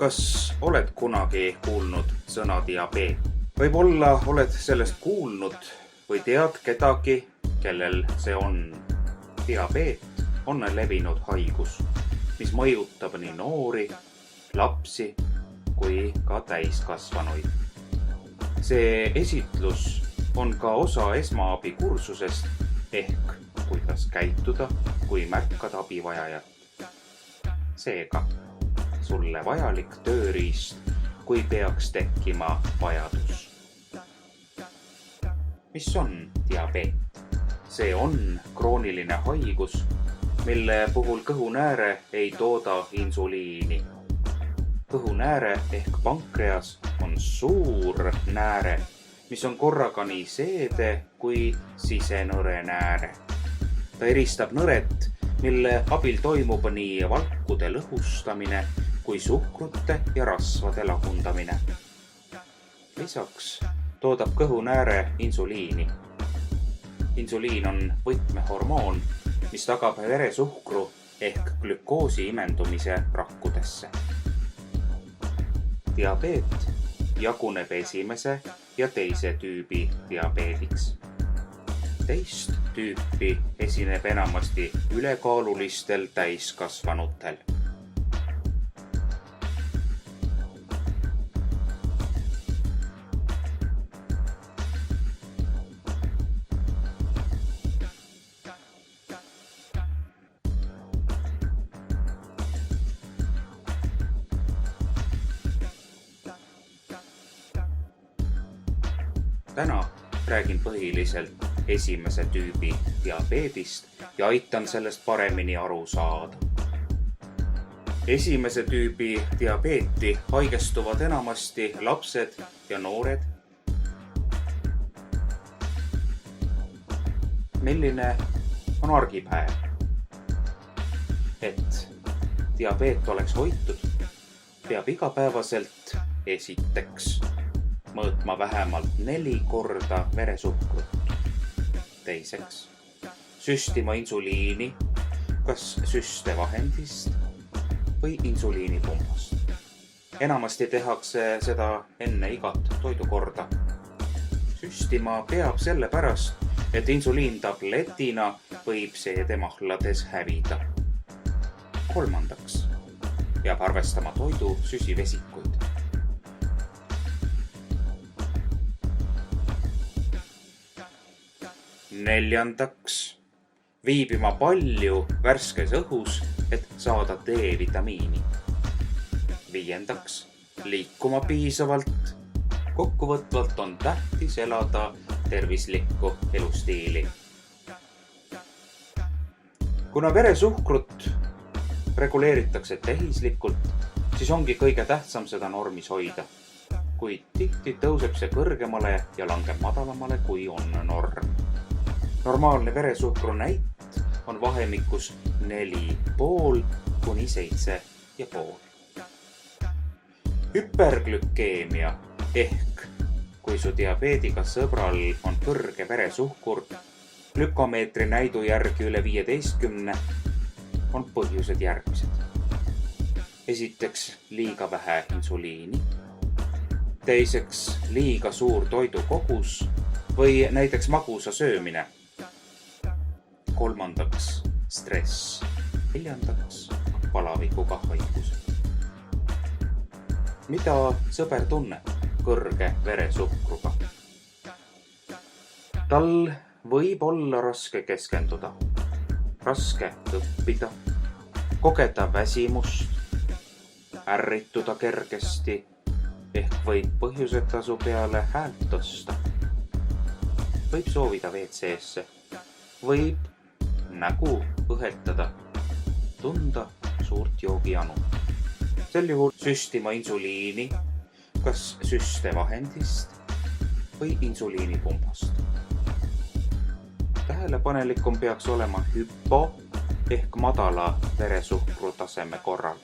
Kas oled kunagi kuulnud sõna diabeet? Võib-olla oled sellest kuulnud või tead kedagi, kellel see on. Diabeet on levinud haigus, mis mõjutab nii noori, lapsi kui ka täiskasvanuid. See esitlus on ka osa esmaabikursusest ehk kuidas käituda, kui märkad abivajajat. Seega, sulle vajalik tööriist, kui peaks tekkima vajadus. Mis on diabeet? See on krooniline haigus, mille puhul kõhunääre ei tooda insuliini. Kõhunääre ehk pankreas on suur nääre, mis on korraga nii seede kui sisenõre nääre. Ta eristab nõret, mille abil toimub nii valkude lõhustamine kui suhkrute ja rasvade lagundamine. Lisaks toodab kõhunääre insuliini. Insuliin on võtmehormoon, mis tagab veresuhkru ehk glükoosi imendumise rakkudesse. Diabeet jaguneb esimese ja teise tüübi diabeediks. Teist tüüpi esineb enamasti ülekaalulistel täiskasvanutel. Täna räägin põhiliselt esimese tüübi diabeedist ja aitan sellest paremini aru saada. Esimese tüübi diabeeti haigestuvad enamasti lapsed ja noored. Milline on argipäev? Et diabeet oleks hoitud, peab igapäevaselt esiteks mõõtma vähemalt 4 korda veresuhkrut. Teiseks, süstima insuliini, kas süstevahendist või insuliinipumbast. Enamasti tehakse seda enne igat toidukorda. Süstima peab sellepärast, et insuliintabletina võib seedemahlades hävida. Kolmandaks, peab arvestama toidu süsivesikuid. Neljandaks, viibima palju värskes õhus, et saada D-vitamiini. Viiendaks, liikuma piisavalt. Kokkuvõtvalt on tähtis elada tervislikku elustiili. Kuna veresuhkrut reguleeritakse tehislikult, siis ongi kõige tähtsam seda normis hoida. Kuid tihti tõuseb see kõrgemale ja langeb madalamale, kui on norm. Normaalne veresuhkru näit on vahemikus 4,5 kuni 7,5. Hüperglükeemia ehk kui su diabeediga sõbral on kõrge veresuhkur, glükomeetri näidu järgi üle 15, on põhjused järgmised. Esiteks liiga vähe insuliini. Teiseks liiga suur toidukogus või näiteks magusa söömine. Kolmandaks stress. Neljandaks palavikuga haigused. Mida sõber tunneb kõrge veresuhkruga? Tal võib olla raske keskenduda, raske õppida, kogeda väsimust, ärrituda kergesti ehk võib põhjuseta su peale häält tõsta. Võib soovida WC-sse, võib nägu õhetada, tunda suurt joogijanu. Sel juhul süstima insuliini, kas süstevahendist või insuliinipumbast. Tähelepanelikum peaks olema hüpo ehk madala veresuhkru taseme korral.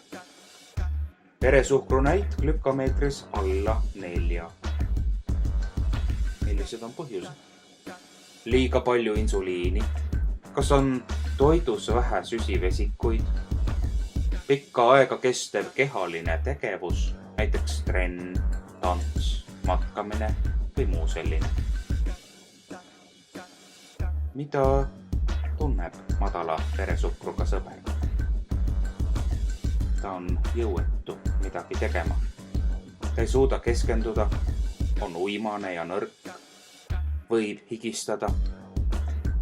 Veresuhkru näit glükomeetris alla 4. Millised on põhjused? Liiga palju insuliini. Kas on toidus vähe süsivesikuid? pikka aega kestev kehaline tegevus, näiteks trenn, tants, matkamine või muu selline. Mida tunneb madala veresuhkruga sõber? Ta on jõuetu midagi tegema. Ta ei suuda keskenduda, on uimane ja nõrk, võib higistada.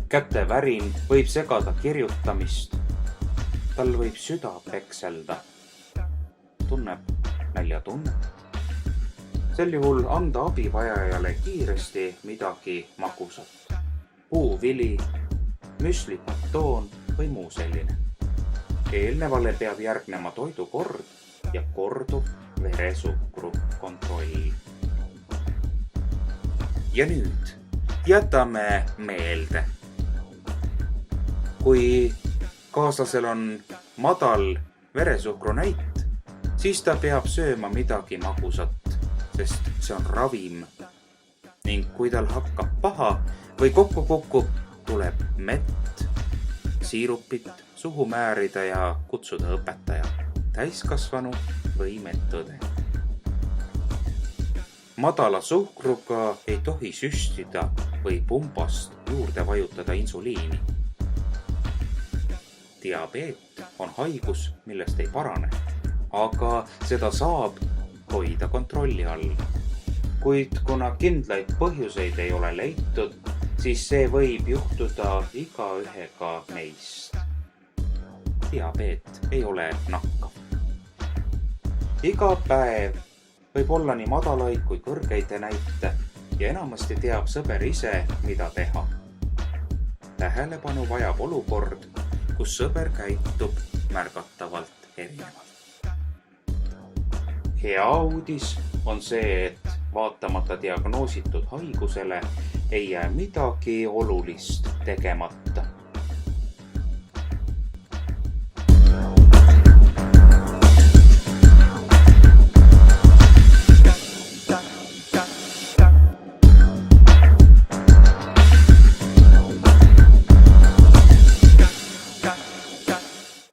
Käte värin võib segada kirjutamist. Tal võib süda pekselda. Tunneb näljatunnet. Sel juhul anda abivajajale kiiresti midagi magusat. Puuvili, müslipatoon või muu selline. Eelnevale peab järgnema toidukord ja korduv veresuhkru kontroll. Ja nüüd jätame meelde. Kui kaaslasel on madal veresuhkru näit, siis ta peab sööma midagi magusat, sest see on ravim. Ning kui tal hakkab paha või kokku kukub, tuleb mett, siirupit suhu määrida ja kutsuda õpetaja, täiskasvanu või medõde. Madala suhkruga ei tohi süstida või pumbast juurde vajutada insuliini. Diabeet on haigus, millest ei parane, aga seda saab hoida kontrolli all. Kuid kuna kindlaid põhjuseid ei ole leitud, siis see võib juhtuda igaühega meist. Diabeet ei ole nakkav. Iga päev võib olla nii madalaid kui kõrgeid näite ja enamasti teab sõber ise, mida teha. Tähelepanu vajab olukord, kus sõber käitub märgatavalt erinevalt. Hea uudis on see, et vaatamata diagnoositud haigusele ei jää midagi olulist tegemata.